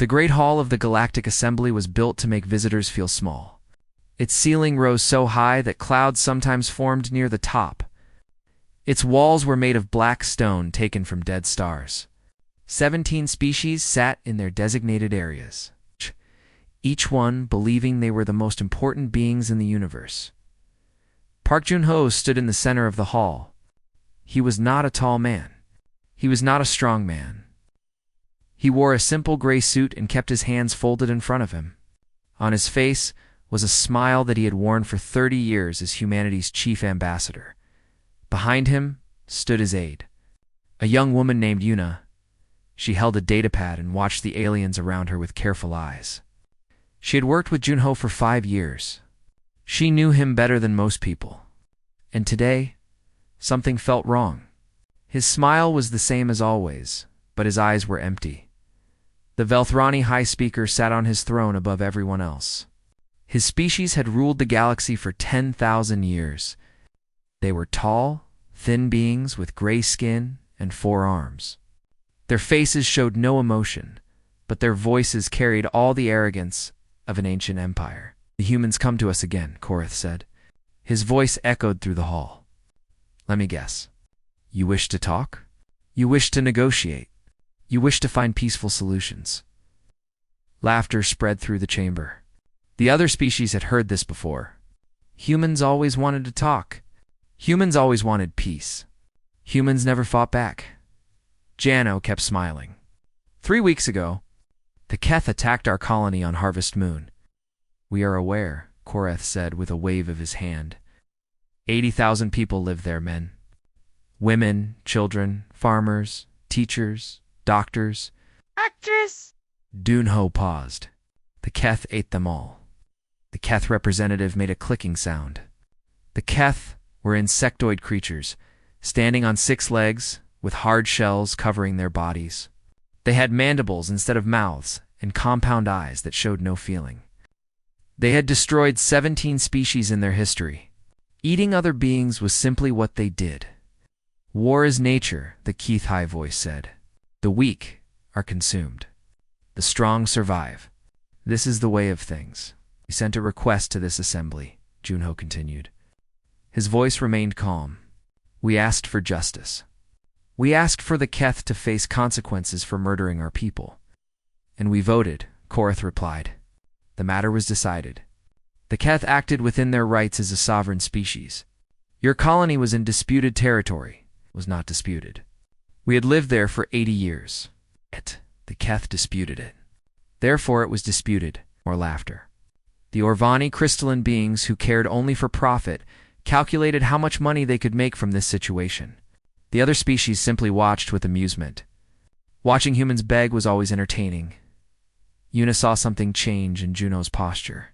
The Great Hall of the Galactic Assembly was built to make visitors feel small. Its ceiling rose so high that clouds sometimes formed near the top. Its walls were made of black stone taken from dead stars. 17 species sat in their designated areas, each one believing they were the most important beings in the universe. Park Joon-ho stood in the center of the hall. He was not a tall man. He was not a strong man. He wore a simple gray suit and kept his hands folded in front of him. On his face was a smile that he had worn for 30 years as humanity's chief ambassador. Behind him stood his aide, a young woman named Yuna. She held a datapad and watched the aliens around her with careful eyes. She had worked with Joon-ho for 5 years. She knew him better than most people. And today, something felt wrong. His smile was the same as always, but his eyes were empty. The Velthrani High Speaker sat on his throne above everyone else. His species had ruled the galaxy for 10,000 years. They were tall, thin beings with gray skin and 4 arms. Their faces showed no emotion, but their voices carried all the arrogance of an ancient empire. "The humans come to us again," Korath said. His voice echoed through the hall. "Let me guess. You wish to talk? You wish to negotiate? You wish to find peaceful solutions?" Laughter spread through the chamber. The other species had heard this before. Humans always wanted to talk. Humans always wanted peace. Humans never fought back. Jano kept smiling. 3 weeks ago, the Keth attacked our colony on Harvest Moon. "We are aware," Korath said with a wave of his hand. 80,000 people live there, men. Women, children, farmers, teachers, doctors. Actress! Joon-ho paused. The Keth ate them all. The Keth representative made a clicking sound. The Keth were insectoid creatures, standing on 6 legs, with hard shells covering their bodies. They had mandibles instead of mouths, and compound eyes that showed no feeling. They had destroyed 17 species in their history. Eating other beings was simply what they did. "War is nature," the Keith High voice said. "The weak are consumed. The strong survive. This is the way of things. We sent a request to this assembly," Joon-ho continued. His voice remained calm. "We asked for justice. We asked for the Keth to face consequences for murdering our people. And we voted," Korath replied. "The matter was decided. The Keth acted within their rights as a sovereign species. Your colony was in disputed territory. It was not disputed. We had lived there for 80 years. Yet, the Keth disputed it. Therefore it was disputed." More laughter. The Orvani crystalline beings who cared only for profit calculated how much money they could make from this situation. The other species simply watched with amusement. Watching humans beg was always entertaining. Yuna saw something change in Juno's posture.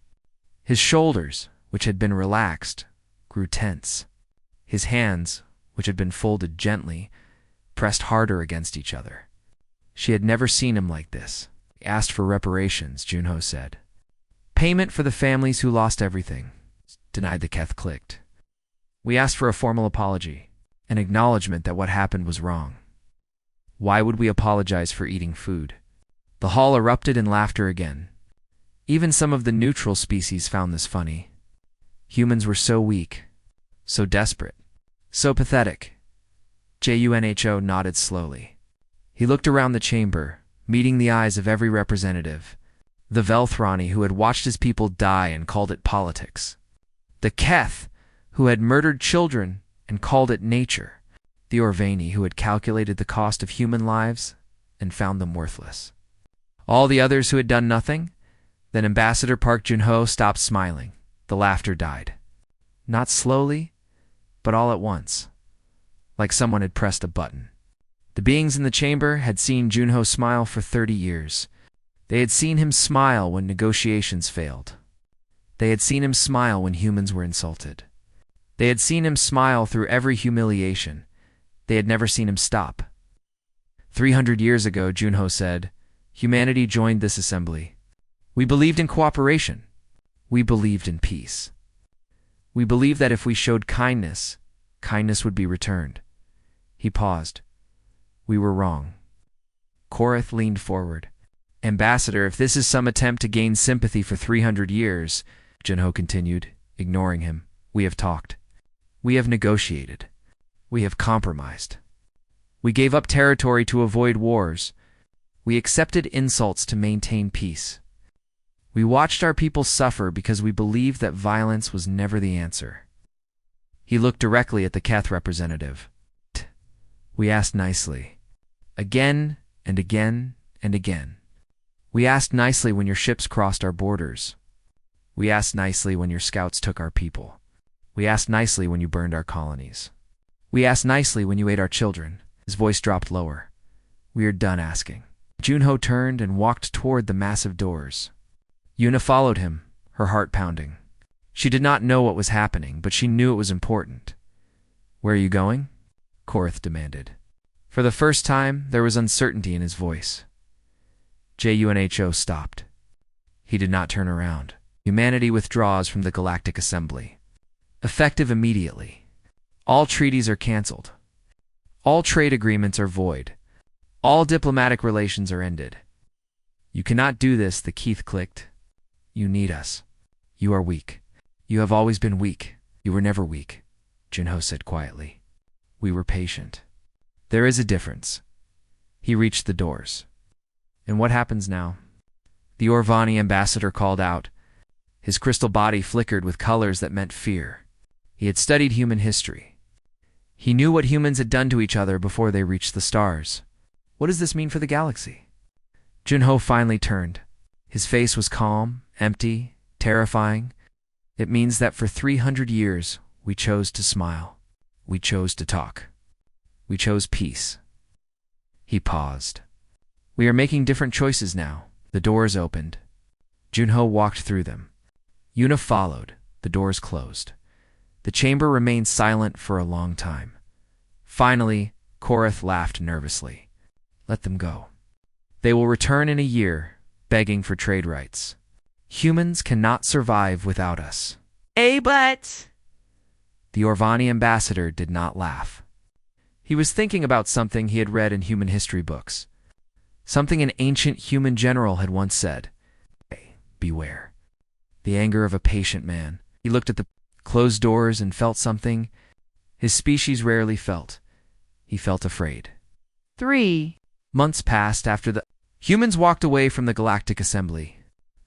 His shoulders, which had been relaxed, grew tense. His hands, which had been folded gently, pressed harder against each other. She had never seen him like this. "He asked for reparations," Joon-ho said. "Payment for the families who lost everything," denied the Keth clicked. "We asked for a formal apology. An acknowledgement that what happened was wrong. Why would we apologize for eating food?" The hall erupted in laughter again. Even some of the neutral species found this funny. Humans were so weak, so desperate, so pathetic. Junho nodded slowly. He looked around the chamber, meeting the eyes of every representative. The Velthrani, who had watched his people die and called it politics. The Keth, who had murdered children and called it nature. The Orvani, who had calculated the cost of human lives and found them worthless. All the others who had done nothing. Then Ambassador Park Joon-ho stopped smiling. The laughter died. Not slowly, but all at once, like someone had pressed a button. The beings in the chamber had seen Joon-ho smile for 30 years. They had seen him smile when negotiations failed. They had seen him smile when humans were insulted. They had seen him smile through every humiliation. They had never seen him stop. 300 years ago, Joon-ho said, humanity joined this assembly. We believed in cooperation. We believed in peace. We believed that if we showed kindness, kindness would be returned. He paused. We were wrong. Korath leaned forward. Ambassador, if this is some attempt to gain sympathy for 300 years, Junho continued, ignoring him, we have talked. We have negotiated. We have compromised. We gave up territory to avoid wars. We accepted insults to maintain peace. We watched our people suffer because we believed that violence was never the answer. He looked directly at the Keth representative. We asked nicely. Again and again and again. We asked nicely when your ships crossed our borders. We asked nicely when your scouts took our people. We asked nicely when you burned our colonies. We asked nicely when you ate our children. His voice dropped lower. We are done asking. Junho turned and walked toward the massive doors. Yuna followed him, her heart pounding. She did not know what was happening, but she knew it was important. Where are you going? Korath demanded. For the first time, there was uncertainty in his voice. Junho stopped. He did not turn around. Humanity withdraws from the Galactic Assembly. Effective immediately. All treaties are cancelled. All trade agreements are void. All diplomatic relations are ended. You cannot do this, the Keith clicked. You need us. You are weak. You have always been weak. You were never weak, Junho said quietly. We were patient. There is a difference. He reached the doors. And what happens now? The Orvani ambassador called out. His crystal body flickered with colors that meant fear. He had studied human history. He knew what humans had done to each other before they reached the stars. What does this mean for the galaxy? Junho finally turned. His face was calm, empty, terrifying. It means that for 300 years, we chose to smile. We chose to talk. We chose peace. He paused. We are making different choices now. The doors opened. Junho walked through them. Yuna followed. The doors closed. The chamber remained silent for a long time. Finally, Korath laughed nervously. Let them go. They will return in a year, begging for trade rights. Humans cannot survive without us. But... The Orvani ambassador did not laugh. He was thinking about something he had read in human history books. Something an ancient human general had once said. Beware. The anger of a patient man. He looked at the closed doors and felt something his species rarely felt. He felt afraid. 3 Months passed after the humans walked away from the Galactic Assembly.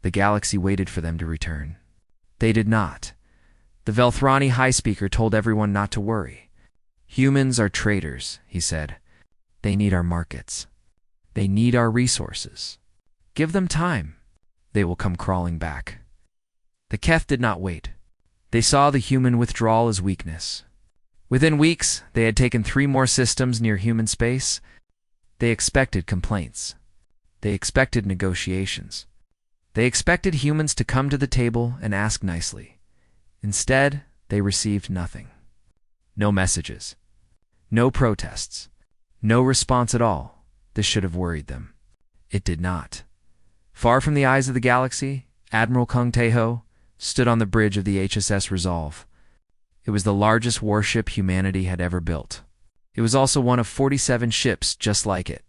The galaxy waited for them to return. They did not. The Velthrani High Speaker told everyone not to worry. Humans are traders, he said. They need our markets. They need our resources. Give them time. They will come crawling back. The Keth did not wait. They saw the human withdrawal as weakness. Within weeks, they had taken 3 more systems near human space. They expected complaints. They expected negotiations. They expected humans to come to the table and ask nicely. Instead, they received nothing. No messages. No protests. No response at all. This should have worried them. It did not. Far from the eyes of the galaxy, Admiral Kung Teho stood on the bridge of the HSS Resolve. It was the largest warship humanity had ever built. It was also one of 47 ships just like it.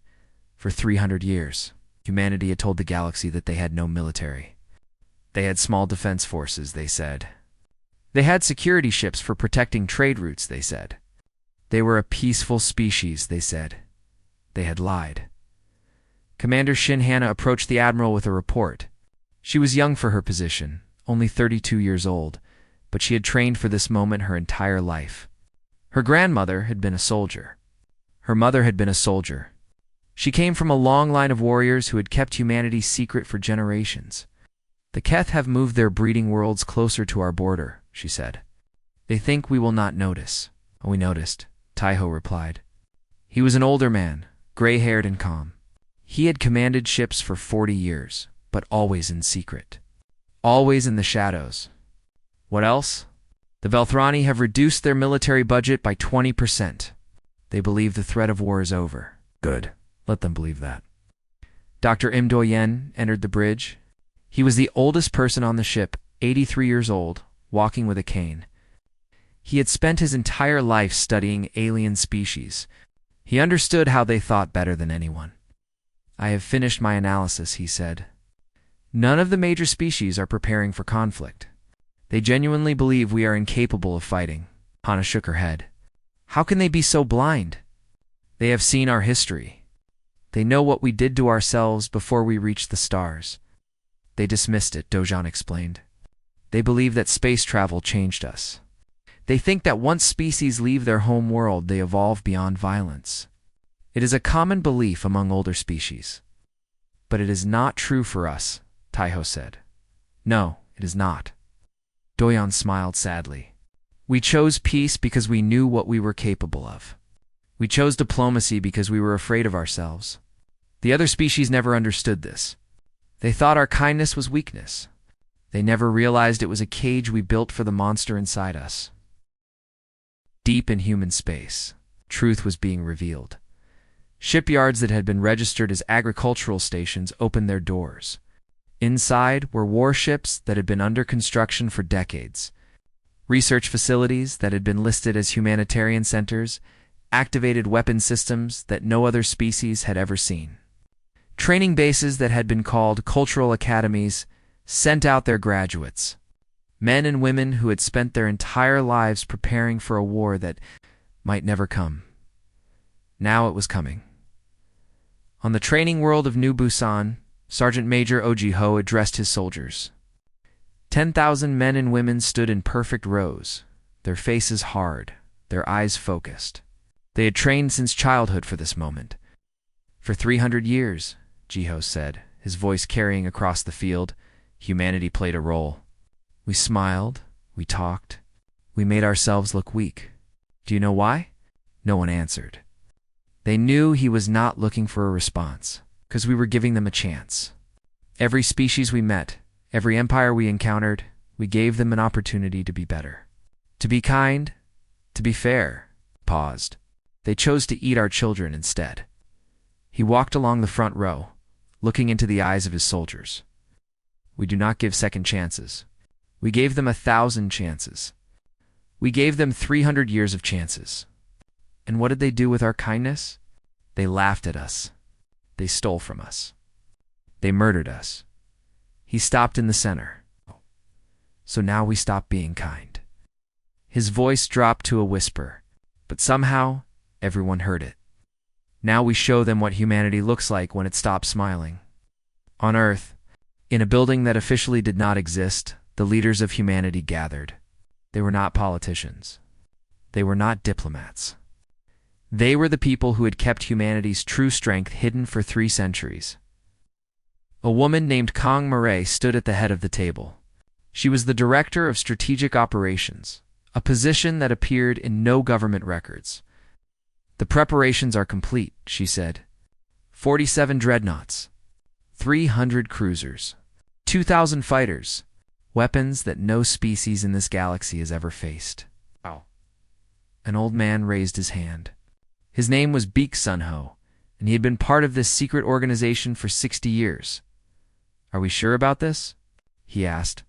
For 300 years, humanity had told the galaxy that they had no military. They had small defense forces, they said. They had security ships for protecting trade routes, they said. They were a peaceful species, they said. They had lied. Commander Shin Hannah approached the Admiral with a report. She was young for her position, only 32 years old, but she had trained for this moment her entire life. Her grandmother had been a soldier. Her mother had been a soldier. She came from a long line of warriors who had kept humanity secret for generations. The Keth have moved their breeding worlds closer to our border, she said. They think we will not notice. We noticed, Taiho replied. He was an older man, gray-haired and calm. He had commanded ships for 40 years, but always in secret. Always in the shadows. What else? The Velthrani have reduced their military budget by 20%. They believe the threat of war is over. Good. Let them believe that. Dr. Im Doyen entered the bridge. He was the oldest person on the ship, 83 years old, walking with a cane. He had spent his entire life studying alien species. He understood how they thought better than anyone. I have finished my analysis, he said. None of the major species are preparing for conflict. They genuinely believe we are incapable of fighting. Hana shook her head. How can they be so blind? They have seen our history. They know what we did to ourselves before we reached the stars. They dismissed it, Dojan explained. They believe that space travel changed us. They think that once species leave their home world, they evolve beyond violence. It is a common belief among older species. But it is not true for us, Taiho said. No, it is not. Doyan smiled sadly. We chose peace because we knew what we were capable of. We chose diplomacy because we were afraid of ourselves. The other species never understood this. They thought our kindness was weakness. They never realized it was a cage we built for the monster inside us. Deep in human space, truth was being revealed. Shipyards that had been registered as agricultural stations opened their doors. Inside were warships that had been under construction for decades. Research facilities that had been listed as humanitarian centers activated weapon systems that no other species had ever seen. Training bases that had been called cultural academies sent out their graduates, men and women who had spent their entire lives preparing for a war that might never come. Now it was coming. On the training world of New Busan, Sergeant Major Oji-ho addressed his soldiers. 10,000 men and women stood in perfect rows, their faces hard, their eyes focused. They had trained since childhood for this moment. For 300 years, Ji-ho said, his voice carrying across the field, humanity played a role. We smiled, we talked, we made ourselves look weak. Do you know why? No one answered. They knew he was not looking for a response, because we were giving them a chance. Every species we met, every empire we encountered, we gave them an opportunity to be better. To be kind, to be fair. Paused. They chose to eat our children instead. He walked along the front row, looking into the eyes of his soldiers. We do not give second chances. We gave them 1,000 chances. We gave them 300 years of chances. And what did they do with our kindness? They laughed at us. They stole from us. They murdered us. He stopped in the center. So now we stop being kind. His voice dropped to a whisper, but somehow everyone heard it. Now we show them what humanity looks like when it stops smiling. On Earth, in a building that officially did not exist, the leaders of humanity gathered. They were not politicians. They were not diplomats. They were the people who had kept humanity's true strength hidden for 3 centuries. A woman named Kong Murray stood at the head of the table. She was the director of strategic operations, a position that appeared in no government records. The preparations are complete, she said. 47 dreadnoughts, 300 cruisers, 2,000 fighters, weapons that no species in this galaxy has ever faced. Wow. An old man raised his hand. His name was Beek Sun-ho, and he had been part of this secret organization for 60 years. Are we sure about this? He asked.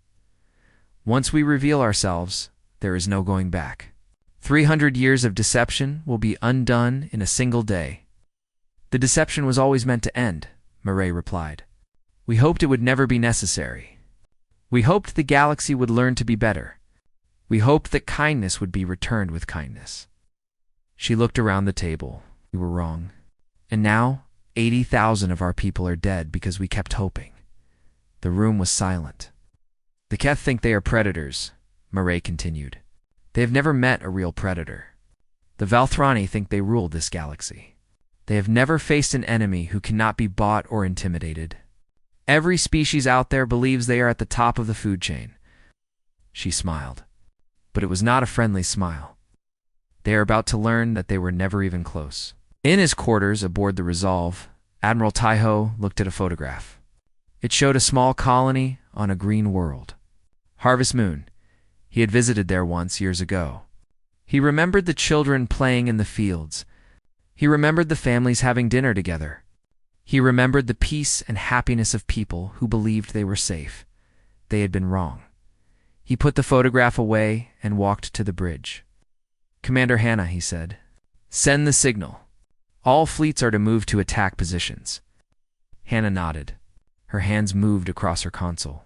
Once we reveal ourselves, there is no going back. 300 years of deception will be undone in a single day. The deception was always meant to end, Murray replied. We hoped it would never be necessary. We hoped the galaxy would learn to be better. We hoped that kindness would be returned with kindness. She looked around the table. We were wrong. And now, 80,000 of our people are dead because we kept hoping. The room was silent. The Keth think they are predators, Murray continued. They have never met a real predator. The Valthrani think they rule this galaxy. They have never faced an enemy who cannot be bought or intimidated. Every species out there believes they are at the top of the food chain. She smiled. But it was not a friendly smile. They are about to learn that they were never even close. In his quarters aboard the Resolve, Admiral Taiho looked at a photograph. It showed a small colony on a green world. Harvest Moon. He had visited there once years ago. He remembered the children playing in the fields. He remembered the families having dinner together. He remembered the peace and happiness of people who believed they were safe. They had been wrong. He put the photograph away and walked to the bridge. Commander Hannah, he said, send the signal. All fleets are to move to attack positions. Hannah nodded. Her hands moved across her console.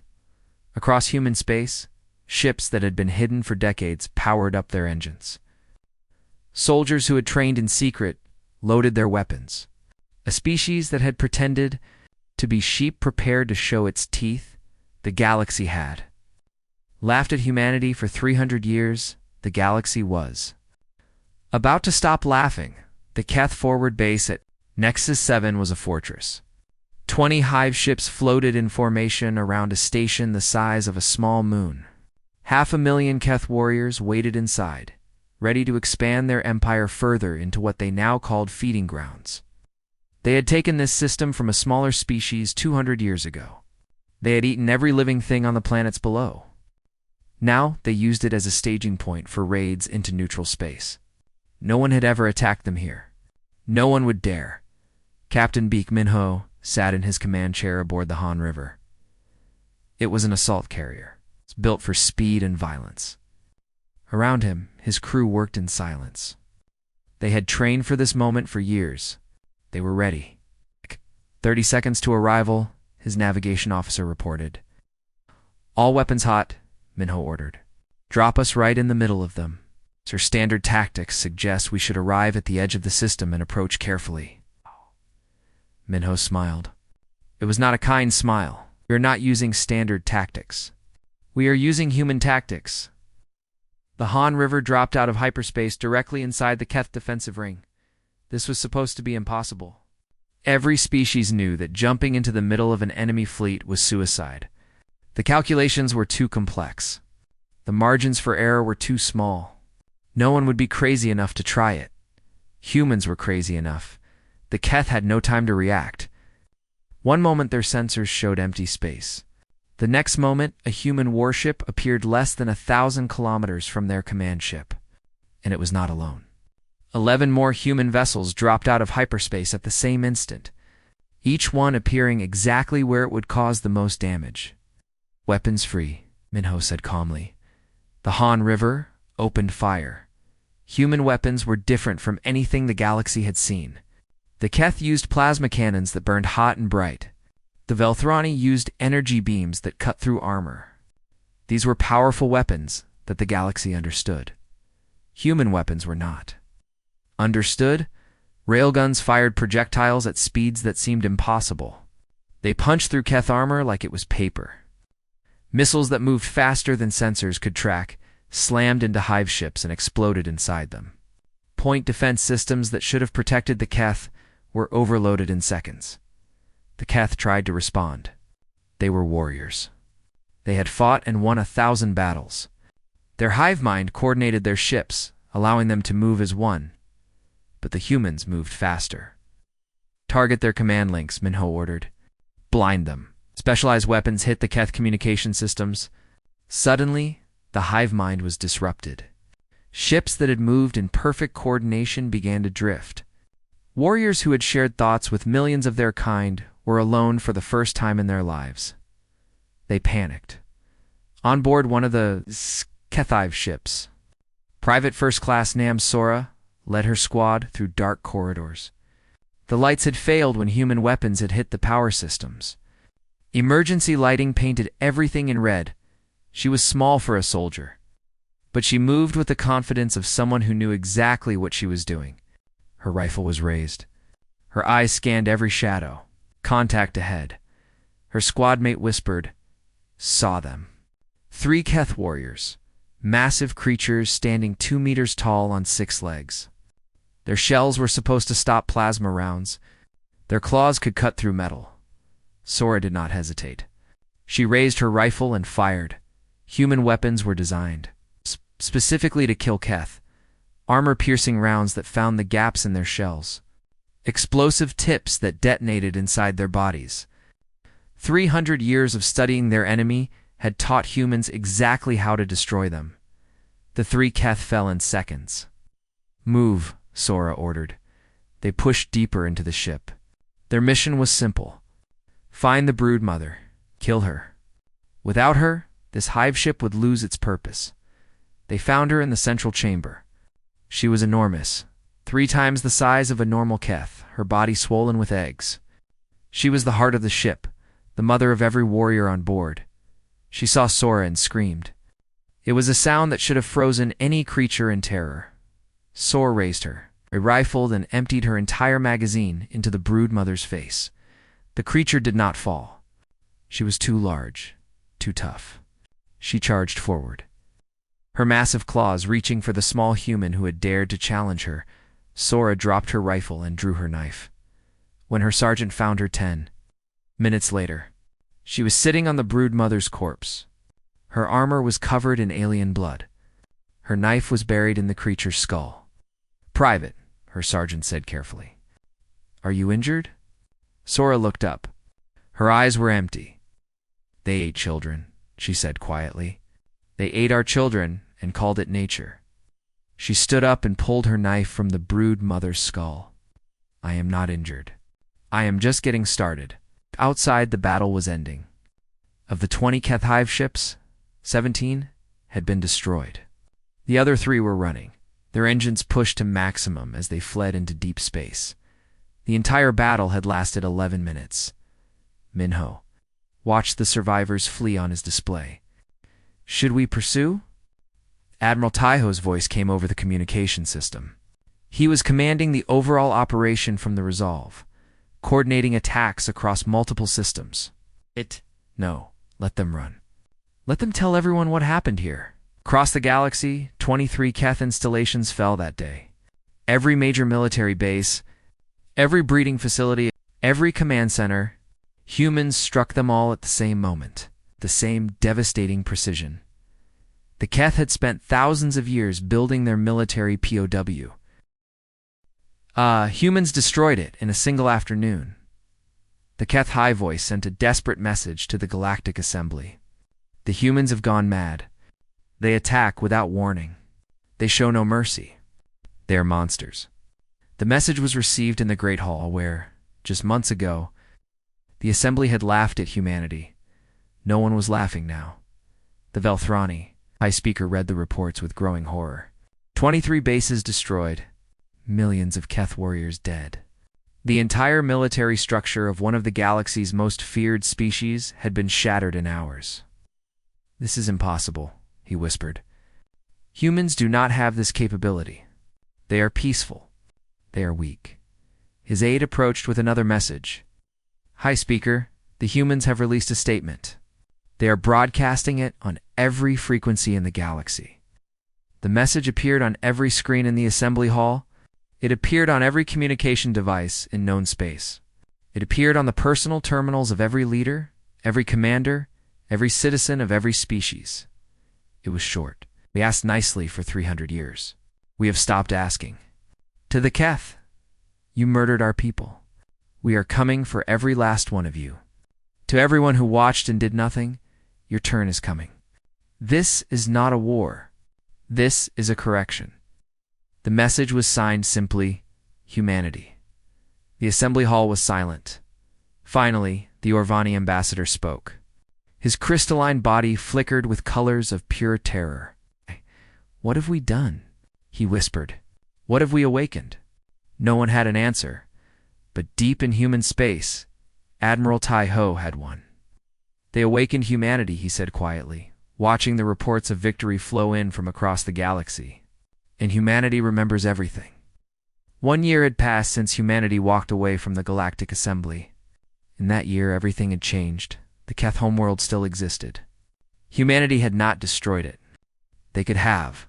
Across human space, ships that had been hidden for decades powered up their engines. Soldiers who had trained in secret loaded their weapons. A species that had pretended to be sheep prepared to show its teeth, the galaxy had. Laughed at humanity for 300 years, the galaxy was. About to stop laughing, the Keth forward base at Nexus 7 was a fortress. 20 hive ships floated in formation around a station the size of a small moon. 500,000 Keth warriors waited inside, ready to expand their empire further into what they now called feeding grounds. They had taken this system from a smaller species 200 years ago. They had eaten every living thing on the planets below. Now they used it as a staging point for raids into neutral space. No one had ever attacked them here. No one would dare. Captain Beek Minho sat in his command chair aboard the Han River. It was an assault carrier. It's built for speed and violence. Around him, his crew worked in silence. They had trained for this moment for years. They were ready. 30 seconds to arrival, his navigation officer reported. All weapons hot, Minho ordered. Drop us right in the middle of them. Sir, standard tactics suggest we should arrive at the edge of the system and approach carefully. Minho smiled. It was not a kind smile. We are not using standard tactics. We are using human tactics. The Han River dropped out of hyperspace directly inside the Keth defensive ring. This was supposed to be impossible. Every species knew that jumping into the middle of an enemy fleet was suicide. The calculations were too complex. The margins for error were too small. No one would be crazy enough to try it. Humans were crazy enough. The Keth had no time to react. One moment their sensors showed empty space. The next moment, a human warship appeared less than 1,000 kilometers from their command ship. And it was not alone. 11 more human vessels dropped out of hyperspace at the same instant, each one appearing exactly where it would cause the most damage. Weapons free, Minho said calmly. The Han River opened fire. Human weapons were different from anything the galaxy had seen. The Keth used plasma cannons that burned hot and bright. The Velthrani used energy beams that cut through armor. These were powerful weapons that the galaxy understood. Human weapons were not. Understood? Railguns fired projectiles at speeds that seemed impossible. They punched through Keth armor like it was paper. Missiles that moved faster than sensors could track slammed into hive ships and exploded inside them. Point defense systems that should have protected the Keth were overloaded in seconds. The Keth tried to respond. They were warriors. They had fought and won 1,000 battles. Their hive mind coordinated their ships, allowing them to move as one. But the humans moved faster. Target their command links, Minho ordered. Blind them. Specialized weapons hit the Keth communication systems. Suddenly, the hive mind was disrupted. Ships that had moved in perfect coordination began to drift. Warriors who had shared thoughts with millions of their kind were alone for the first time in their lives. They panicked. On board one of the Kethive ships, Private First Class Nam Sora led her squad through dark corridors. The lights had failed when human weapons had hit the power systems. Emergency lighting painted everything in red. She was small for a soldier, but she moved with the confidence of someone who knew exactly what she was doing. Her rifle was raised. Her eyes scanned every shadow. Contact ahead. Her squad mate whispered, "Saw them." 3 Keth warriors, massive creatures standing 2 meters tall on 6 legs. Their shells were supposed to stop plasma rounds. Their claws could cut through metal. Sora did not hesitate. She raised her rifle and fired. Human weapons were designed specifically to kill Keth. Armor-piercing rounds that found the gaps in their shells. Explosive tips that detonated inside their bodies. 300 years of studying their enemy had taught humans exactly how to destroy them. The 3 Keth fell in seconds. "Move," Sora ordered. They pushed deeper into the ship. Their mission was simple. Find the broodmother. Kill her. Without her, this hive ship would lose its purpose. They found her in the central chamber. She was enormous, 3 times the size of a normal Keth, her body swollen with eggs. She was the heart of the ship, the mother of every warrior on board. She saw Sora and screamed. It was a sound that should have frozen any creature in terror. Sora raised her, rifled and emptied her entire magazine into the brood mother's face. The creature did not fall. She was too large, too tough. She charged forward, her massive claws reaching for the small human who had dared to challenge her. Sora dropped her rifle and drew her knife. When her sergeant found her 10 minutes later, she was sitting on the brood mother's corpse. Her armor was covered in alien blood. Her knife was buried in the creature's skull. "Private," her sergeant said carefully. "Are you injured?" Sora looked up. Her eyes were empty. "They ate children," she said quietly. "They ate our children and called it nature." She stood up and pulled her knife from the brood mother's skull. "I am not injured. I am just getting started." Outside, the battle was ending. Of the 20 Keth Hive ships, 17 had been destroyed. The other 3 were running, their engines pushed to maximum as they fled into deep space. The entire battle had lasted 11 minutes. Minho watched the survivors flee on his display. "Should we pursue?" Admiral Taiho's voice came over the communication system. He was commanding the overall operation from the Resolve, coordinating attacks across multiple systems. No, let them run. Let them tell everyone what happened here. Across the galaxy, 23 Keth installations fell that day. Every major military base, every breeding facility, every command center, humans struck them all at the same moment, the same devastating precision. The Keth had spent thousands of years building their military POW. Humans destroyed it in a single afternoon. The Keth High Voice sent a desperate message to the Galactic Assembly. The humans have gone mad. They attack without warning. They show no mercy. They are monsters. The message was received in the Great Hall where, just months ago, the Assembly had laughed at humanity. No one was laughing now. The Velthrani High Speaker read the reports with growing horror. 23 bases destroyed. Millions of Keth warriors dead. The entire military structure of one of the galaxy's most feared species had been shattered in hours. "This is impossible," he whispered. "Humans do not have this capability. They are peaceful. They are weak." His aide approached with another message. "High Speaker, the humans have released a statement. They are broadcasting it on every frequency in the galaxy." The message appeared on every screen in the assembly hall. It appeared on every communication device in known space. It appeared on the personal terminals of every leader, every commander, every citizen of every species. It was short. "We asked nicely for 300 years. We have stopped asking. To the Keth, you murdered our people. We are coming for every last one of you. To everyone who watched and did nothing, your turn is coming. This is not a war. This is a correction." The message was signed simply, "Humanity." The assembly hall was silent. Finally, the Orvani ambassador spoke. His crystalline body flickered with colors of pure terror. "What have we done?" he whispered. "What have we awakened?" No one had an answer, but deep in human space, Admiral Taiho had one. "They awakened humanity," he said quietly, watching the reports of victory flow in from across the galaxy. "And humanity remembers everything." 1 year had passed since humanity walked away from the Galactic Assembly. In that year, everything had changed. The Keth homeworld still existed. Humanity had not destroyed it. They could have.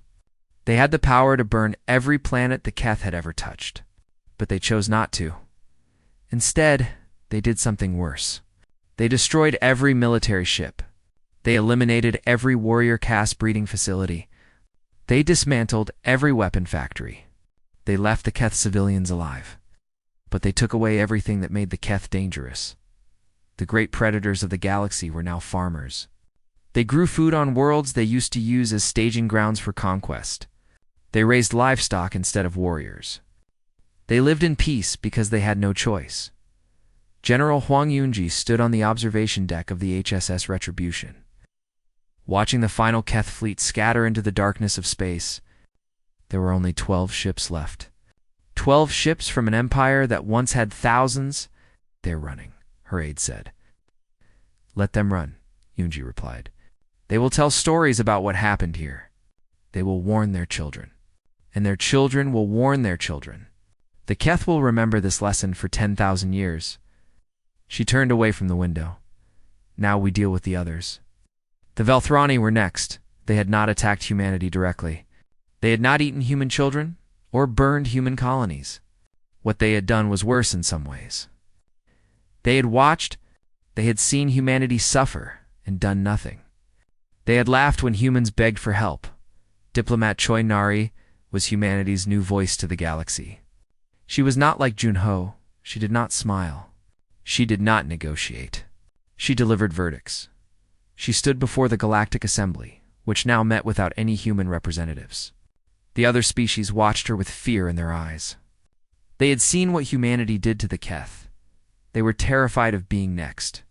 They had the power to burn every planet the Keth had ever touched. But they chose not to. Instead, they did something worse. They destroyed every military ship. They eliminated every warrior caste breeding facility. They dismantled every weapon factory. They left the Keth civilians alive. But they took away everything that made the Keth dangerous. The great predators of the galaxy were now farmers. They grew food on worlds they used to use as staging grounds for conquest. They raised livestock instead of warriors. They lived in peace because they had no choice. General Huang Yunji stood on the observation deck of the HSS Retribution. Watching the final Keth fleet scatter into the darkness of space, there were only 12 ships left. 12 ships from an empire that once had thousands. They're running. her aide said. Let them run, Yunji replied. They will tell stories about what happened here. They will warn their children. And their children will warn their children. The Keth will remember this lesson for 10,000 years. She turned away from the window. Now we deal with the others. The Velthrani were next. They had not attacked humanity directly. They had not eaten human children or burned human colonies. What they had done was worse in some ways. They had watched, they had seen humanity suffer and done nothing. They had laughed when humans begged for help. Diplomat Choi Nari was humanity's new voice to the galaxy. She was not like Junho. She did not smile. She did not negotiate. She delivered verdicts. She stood before the Galactic Assembly, which now met without any human representatives. The other species watched her with fear in their eyes. They had seen what humanity did to the Keth. They were terrified of being next.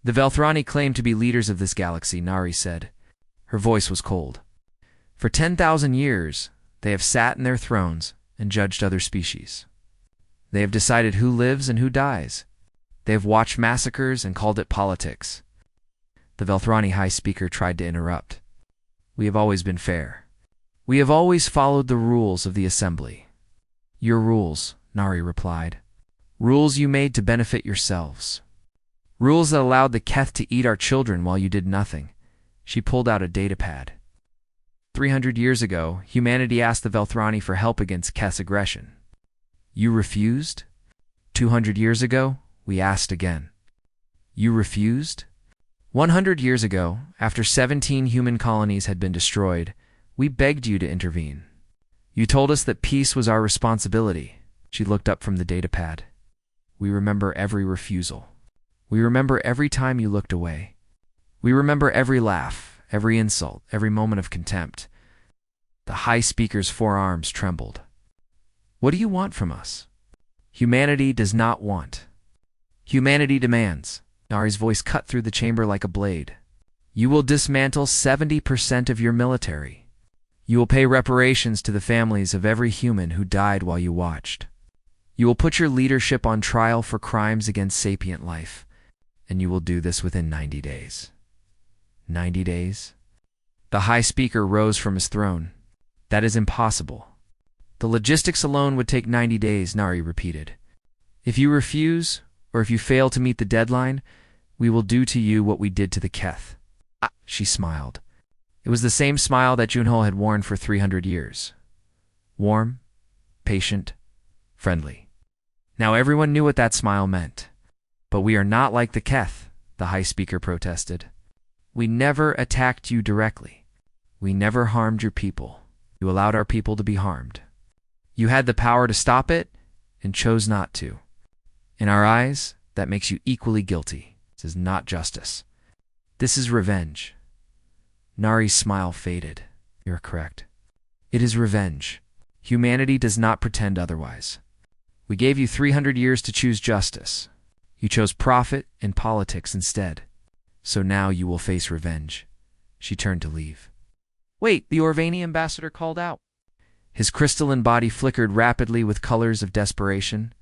The Velthrani claimed to be leaders of this galaxy, Nari said. Her voice was cold. For 10,000 years, they have sat in their thrones and judged other species. They have decided who lives and who dies. They have watched massacres and called it politics. The Velthrani High Speaker tried to interrupt. We have always been fair. We have always followed the rules of the Assembly. Your rules, Nari replied. Rules you made to benefit yourselves. Rules that allowed the Keth to eat our children while you did nothing. She pulled out a datapad. 300 years ago, humanity asked the Velthrani for help against Keth's aggression. You refused? 200 years ago, we asked again. You refused? 100 years ago, after 17 human colonies had been destroyed, we begged you to intervene. You told us that peace was our responsibility. She looked up from the datapad. We remember every refusal. We remember every time you looked away. We remember every laugh, every insult, every moment of contempt. The High Speaker's forearms trembled. What do you want from us? Humanity does not want. Humanity demands. Nari's voice cut through the chamber like a blade. You will dismantle 70% of your military. You will pay reparations to the families of every human who died while you watched. You will put your leadership on trial for crimes against sapient life, and you will do this within 90 days. 90 days? The High Speaker rose from his throne. That is impossible. The logistics alone would take 90 days, Nari repeated. If you refuse, or if you fail to meet the deadline, we will do to you what we did to the Keth. She smiled. It was the same smile that Junho had worn for 300 years. Warm, patient, friendly. Now everyone knew what that smile meant. But we are not like the Keth, the High Speaker protested. We never attacked you directly. We never harmed your people. You allowed our people to be harmed. You had the power to stop it and chose not to. In our eyes, that makes you equally guilty. This is not justice. This is revenge. Nari's smile faded. You're correct. It is revenge. Humanity does not pretend otherwise. We gave you 300 years to choose justice. You chose profit and politics instead. So now you will face revenge. She turned to leave. Wait, the Orvani ambassador called out. His crystalline body flickered rapidly with colors of desperation.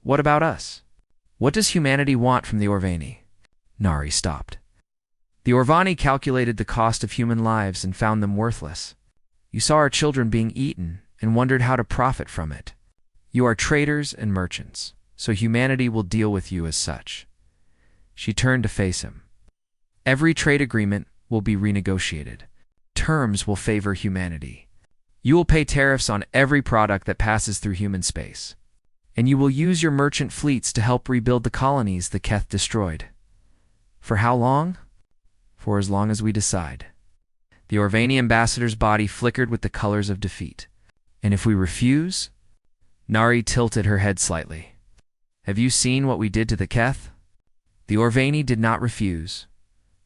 What about us? What does humanity want from the Orvani? Nari stopped. The Orvani calculated the cost of human lives and found them worthless. You saw our children being eaten and wondered how to profit from it. You are traders and merchants, so humanity will deal with you as such. She turned to face him. Every trade agreement will be renegotiated. Terms will favor humanity. You will pay tariffs on every product that passes through human space. And you will use your merchant fleets to help rebuild the colonies the Keth destroyed. For how long? For as long as we decide. The Orvani ambassador's body flickered with the colors of defeat. And if we refuse? Nari tilted her head slightly. Have you seen what we did to the Keth? The Orvani did not refuse.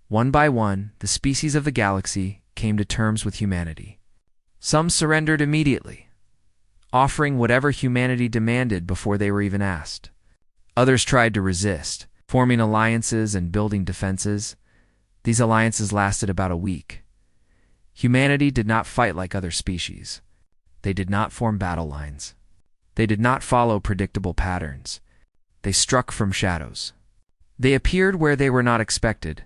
One by one, the species of the galaxy came to terms with humanity. Some surrendered immediately, offering whatever humanity demanded before they were even asked. Others tried to resist, forming alliances and building defenses. These alliances lasted about a week. Humanity did not fight like other species. They did not form battle lines. They did not follow predictable patterns. They struck from shadows. They appeared where they were not expected.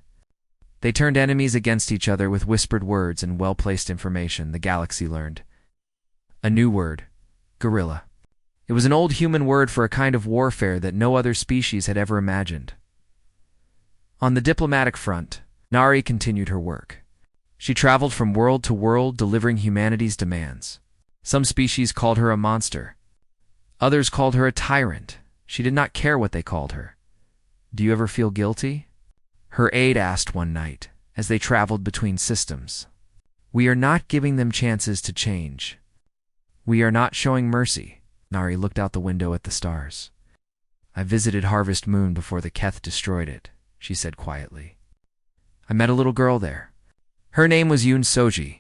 They turned enemies against each other with whispered words and well-placed information, the galaxy learned. A new word, guerrilla. It was an old human word for a kind of warfare that no other species had ever imagined. On the diplomatic front, Nari continued her work. She traveled from world to world delivering humanity's demands. Some species called her a monster. Others called her a tyrant. She did not care what they called her. Do you ever feel guilty? Her aide asked one night, as they traveled between systems. We are not giving them chances to change. We are not showing mercy. Nari looked out the window at the stars. I visited Harvest Moon before the Keth destroyed it, she said quietly. I met a little girl there. Her name was Yoon Soji.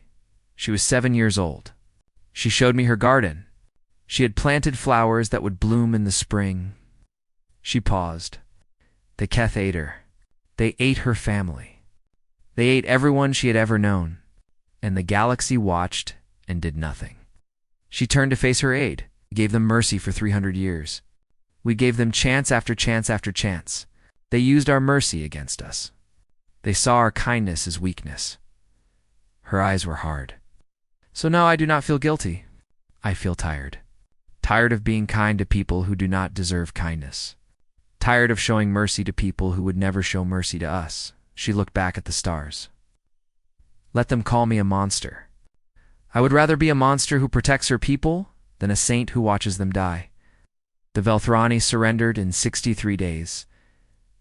She was 7 years old. She showed me her garden. She had planted flowers that would bloom in the spring. She paused. The Keth ate her. They ate her family. They ate everyone she had ever known. And the galaxy watched and did nothing. She turned to face her aide, gave them mercy for 300 years. We gave them chance after chance after chance. They used our mercy against us. They saw our kindness as weakness. Her eyes were hard. So now I do not feel guilty. I feel tired. Tired of being kind to people who do not deserve kindness. Tired of showing mercy to people who would never show mercy to us. She looked back at the stars. Let them call me a monster. I would rather be a monster who protects her people than a saint who watches them die. The Velthrani surrendered in 63 days.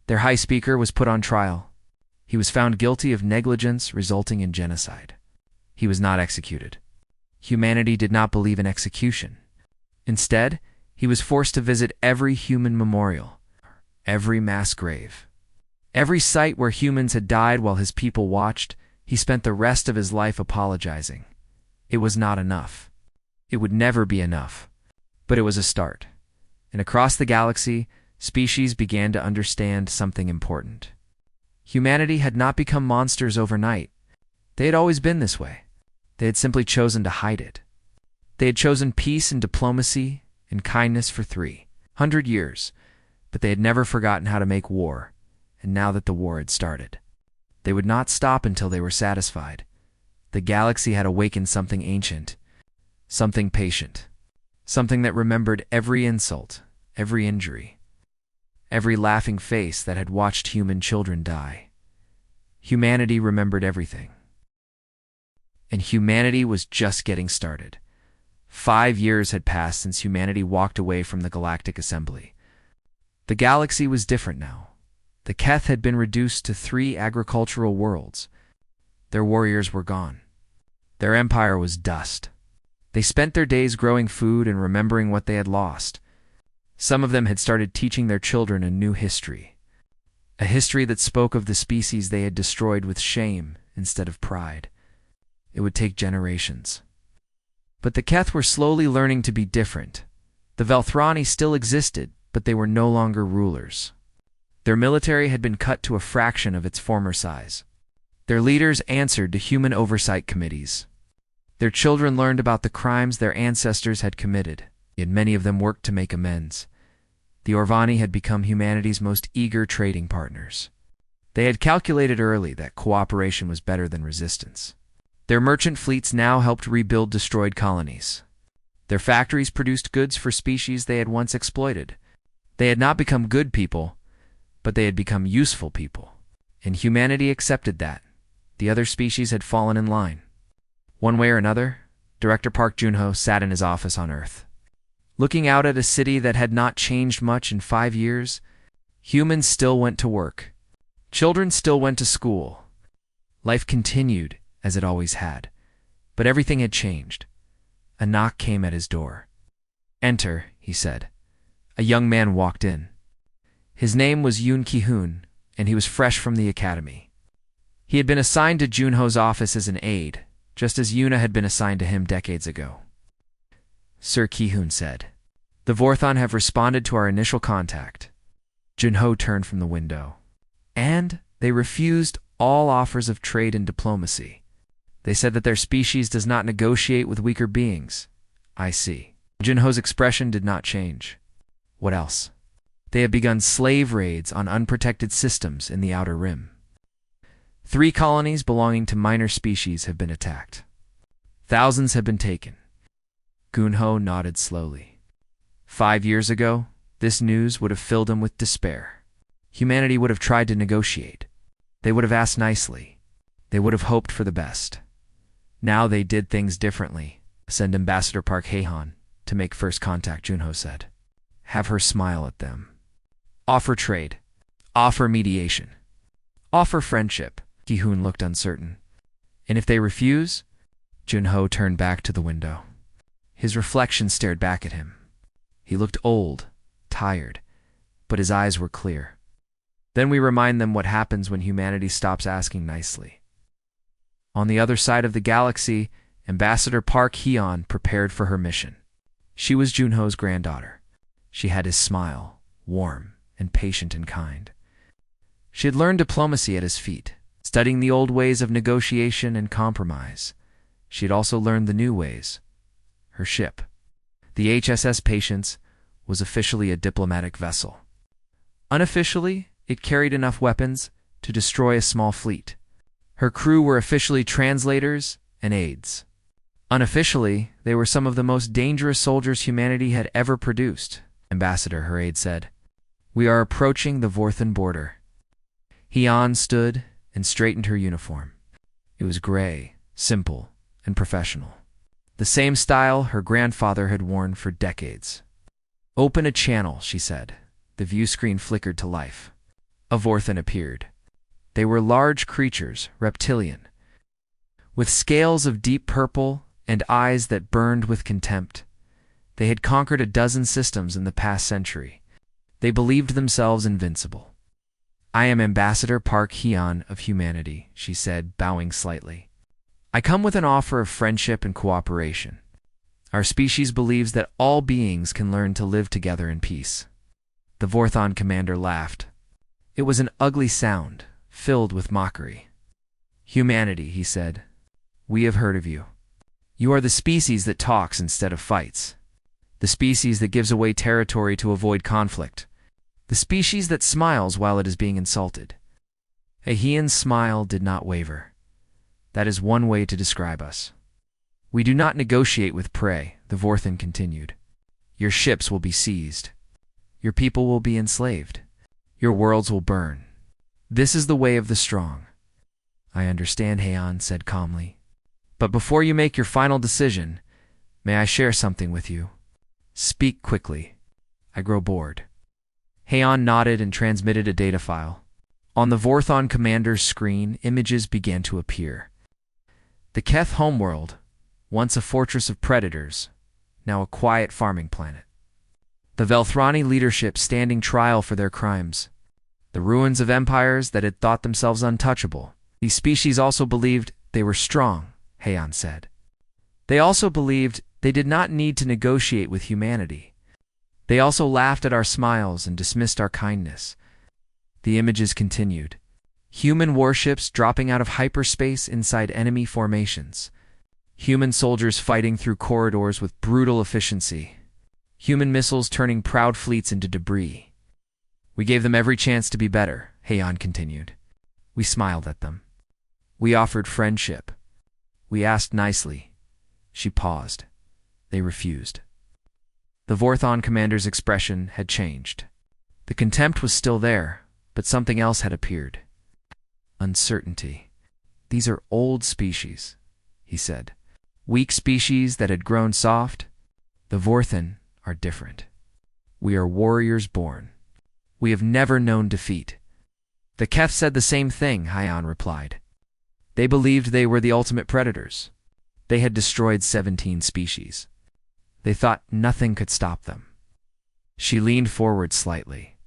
Their high speaker was put on trial. He was found guilty of negligence resulting in genocide. He was not executed. Humanity did not believe in execution. Instead, he was forced to visit every human memorial, every mass grave. Every site where humans had died while his people watched, he spent the rest of his life apologizing. It was not enough. It would never be enough. But it was a start. And across the galaxy, species began to understand something important. Humanity had not become monsters overnight. They had always been this way. They had simply chosen to hide it. They had chosen peace and diplomacy and kindness for 300 years, but they had never forgotten how to make war, and now that the war had started, they would not stop until they were satisfied. The galaxy had awakened something ancient, something patient, something that remembered every insult, every injury, every laughing face that had watched human children die. Humanity remembered everything. And humanity was just getting started. 5 years had passed since humanity walked away from the Galactic Assembly. The galaxy was different now. The Keth had been reduced to 3 agricultural worlds. Their warriors were gone. Their empire was dust. They spent their days growing food and remembering what they had lost. Some of them had started teaching their children a new history. A history that spoke of the species they had destroyed with shame instead of pride. It would take generations. But the Keth were slowly learning to be different. The Velthrani still existed, but they were no longer rulers. Their military had been cut to a fraction of its former size. Their leaders answered to human oversight committees. Their children learned about the crimes their ancestors had committed, yet many of them worked to make amends. The Orvani had become humanity's most eager trading partners. They had calculated early that cooperation was better than resistance. Their merchant fleets now helped rebuild destroyed colonies. Their factories produced goods for species they had once exploited. They had not become good people, but they had become useful people. And humanity accepted that. The other species had fallen in line. One way or another, Director Park Joon-ho sat in his office on Earth. Looking out at a city that had not changed much in 5 years, humans still went to work. Children still went to school. Life continued as it always had. But everything had changed. A knock came at his door. "Enter," he said. A young man walked in. His name was Yoon Ki-hoon, and he was fresh from the academy. He had been assigned to Joon-ho's office as an aide, just as Yoona had been assigned to him decades ago. Sir Ki-hoon said, "The Vorthon have responded to our initial contact." Joon-ho turned from the window. "And they refused all offers of trade and diplomacy. They said that their species does not negotiate with weaker beings." "I see." Joon-ho's expression did not change. "What else?" They have begun slave raids on unprotected systems in the Outer Rim. 3 colonies belonging to minor species have been attacked. Thousands have been taken. Gunho nodded slowly. 5 years ago, this news would have filled him with despair. Humanity would have tried to negotiate. They would have asked nicely. They would have hoped for the best. Now they did things differently. Send Ambassador Park Haehan to make first contact, Junho said. Have her smile at them. Offer trade. Offer mediation. Offer friendship. Ki-hoon looked uncertain. And if they refuse? Junho turned back to the window. His reflection stared back at him. He looked old, tired, but his eyes were clear. Then we remind them what happens when humanity stops asking nicely. On the other side of the galaxy, Ambassador Park Haehan prepared for her mission. She was Junho's granddaughter. She had his smile, warm and patient and kind. She had learned diplomacy at his feet, studying the old ways of negotiation and compromise. She had also learned the new ways. Her ship, the HSS Patience, was officially a diplomatic vessel. Unofficially, it carried enough weapons to destroy a small fleet. Her crew were officially translators and aides. Unofficially, they were some of the most dangerous soldiers humanity had ever produced, Ambassador, her aide said. We are approaching the Vorthan border. Haehan stood and straightened her uniform. It was gray, simple, and professional. The same style her grandfather had worn for decades. Open a channel, she said. The view screen flickered to life. A Vorthan appeared. They were large creatures, reptilian, with scales of deep purple and eyes that burned with contempt. They had conquered a dozen systems in the past century. They believed themselves invincible. I am Ambassador Park Haehan of humanity, she said, bowing slightly. I come with an offer of friendship and cooperation. Our species believes that all beings can learn to live together in peace. The Vorthon commander laughed. It was an ugly sound, filled with mockery. Humanity, he said. We have heard of you. You are the species that talks instead of fights. The species that gives away territory to avoid conflict. The species that smiles while it is being insulted. Haehan's smile did not waver. That is one way to describe us. We do not negotiate with prey, the Vorthan continued. Your ships will be seized. Your people will be enslaved. Your worlds will burn. This is the way of the strong. I understand, Haehan said calmly. But before you make your final decision, may I share something with you? Speak quickly. I grow bored. Haehan nodded and transmitted a data file. On the Vorthon commander's screen, images began to appear. The Keth homeworld, once a fortress of predators, now a quiet farming planet. The Velthrani leadership standing trial for their crimes. The ruins of empires that had thought themselves untouchable. These species also believed they were strong, Haehan said. They also believed they did not need to negotiate with humanity. They also laughed at our smiles and dismissed our kindness. The images continued. Human warships dropping out of hyperspace inside enemy formations. Human soldiers fighting through corridors with brutal efficiency. Human missiles turning proud fleets into debris. We gave them every chance to be better, Haehan continued. We smiled at them. We offered friendship. We asked nicely. She paused. They refused. The Vorthon commander's expression had changed. The contempt was still there, but something else had appeared. Uncertainty. These are old species, he said. Weak species that had grown soft. The Vorthan are different. We are warriors born. We have never known defeat. The Keth said the same thing, Haehan replied. They believed they were the ultimate predators. They had destroyed 17 species. They thought nothing could stop them. She leaned forward slightly.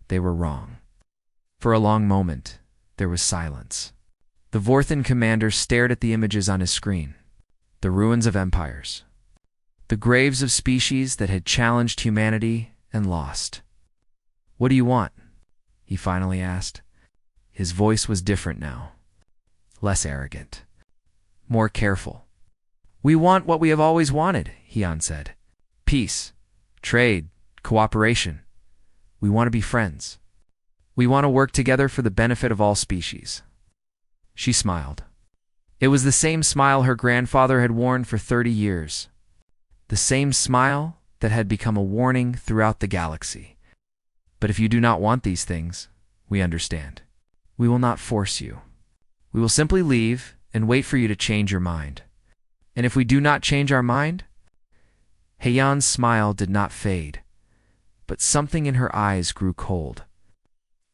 They were wrong. For a long moment, there was silence. The Vorthan commander stared at the images on his screen. The ruins of empires. The graves of species that had challenged humanity and lost. What do you want? He finally asked. His voice was different now. Less arrogant. More careful. We want what we have always wanted, Haehan said. Peace. Trade. Cooperation. We want to be friends. We want to work together for the benefit of all species." She smiled. It was the same smile her grandfather had worn for 30 years. The same smile that had become a warning throughout the galaxy. "But if you do not want these things, we understand. We will not force you. We will simply leave and wait for you to change your mind. And if we do not change our mind?" Heian's smile did not fade, but something in her eyes grew cold.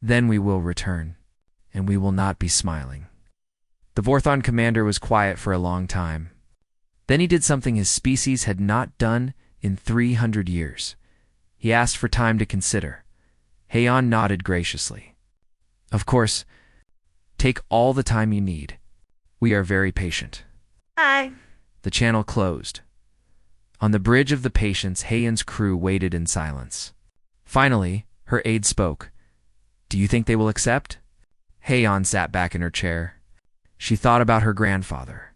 "Then we will return, and we will not be smiling." The Vorthon commander was quiet for a long time. Then he did something his species had not done in 300 years. He asked for time to consider. Heian nodded graciously. "Of course, take all the time you need. We are very patient." Hi. The channel closed. On the bridge of the Patience, Heian's crew waited in silence. Finally, her aide spoke. "Do you think they will accept?" Heian sat back in her chair. She thought about her grandfather.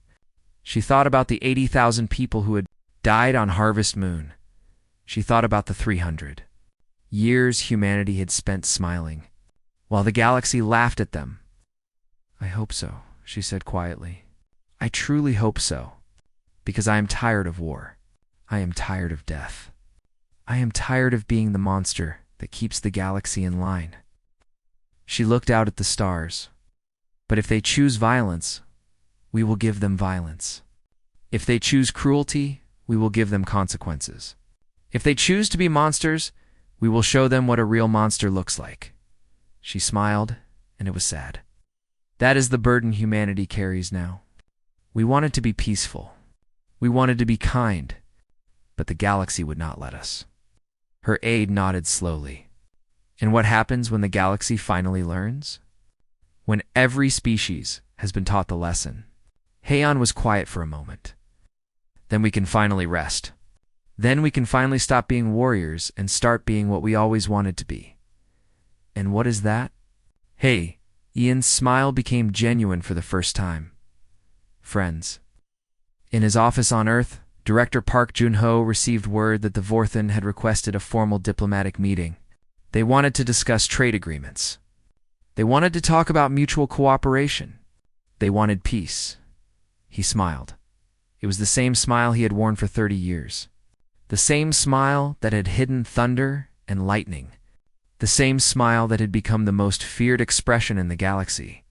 She thought about the 80,000 people who had died on Harvest Moon. She thought about the 300 years humanity had spent smiling, while the galaxy laughed at them. "I hope so," she said quietly. "I truly hope so, because I am tired of war. I am tired of death. I am tired of being the monster that keeps the galaxy in line." She looked out at the stars. "But if they choose violence, we will give them violence. If they choose cruelty, we will give them consequences. If they choose to be monsters, we will show them what a real monster looks like." She smiled, and it was sad. That is the burden humanity carries now. We wanted to be peaceful. We wanted to be kind, but the galaxy would not let us. Her aide nodded slowly. "And what happens when the galaxy finally learns?" "When every species has been taught the lesson." Heian was quiet for a moment. "Then we can finally rest. Then we can finally stop being warriors and start being what we always wanted to be." "And what is that?" Hey, Ian's smile became genuine for the first time. "Friends." In his office on Earth, Director Park Jun-ho received word that the Vorthon had requested a formal diplomatic meeting. They wanted to discuss trade agreements. They wanted to talk about mutual cooperation. They wanted peace. He smiled. It was the same smile he had worn for 30 years. The same smile that had hidden thunder and lightning. The same smile that had become the most feared expression in the galaxy.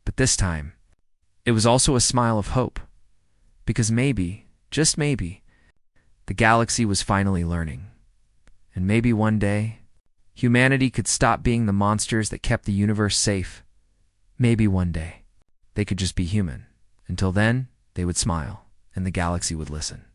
But this time, it was also a smile of hope. Because maybe, just maybe, the galaxy was finally learning. And maybe one day, humanity could stop being the monsters that kept the universe safe. Maybe one day, they could just be human. Until then, they would smile, and the galaxy would listen.